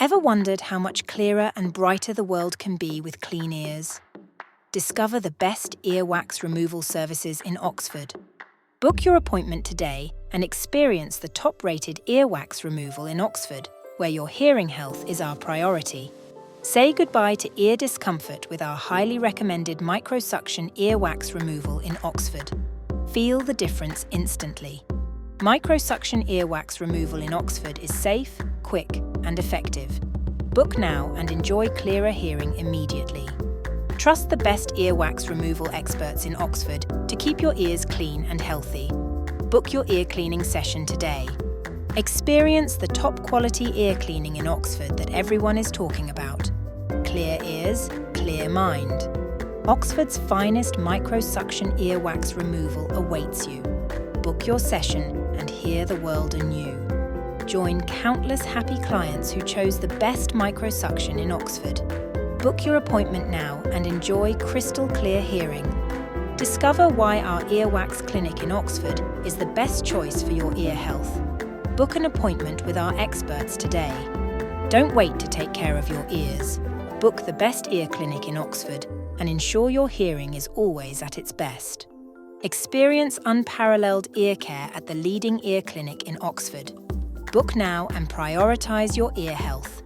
Ever wondered how much clearer and brighter the world can be with clean ears? Discover the best earwax removal services in Oxford. Book your appointment today and experience the top-rated earwax removal in Oxford, where your hearing health is our priority. Say goodbye to ear discomfort with our highly recommended Microsuction earwax removal in Oxford. Feel the difference instantly. Microsuction earwax removal in Oxford is safe, quick, and effective. Book now and enjoy clearer hearing immediately. Trust the best earwax removal experts in Oxford to keep your ears clean and healthy. Book your ear cleaning session today. Experience the top-quality ear cleaning in Oxford that everyone is talking about. Clear ears, clear mind. Oxford's finest Microsuction earwax removal awaits you. Book your session and hear the world anew. Join countless happy clients who chose the best Microsuction in Oxford. Book your appointment now and enjoy crystal clear hearing. Discover why our earwax clinic in Oxford is the best choice for your ear health. Book an appointment with our experts today. Don't wait to take care of your ears. Book the best ear clinic in Oxford and ensure your hearing is always at its best. Experience unparalleled ear care at the leading ear clinic in Oxford. Book now and prioritise your ear health.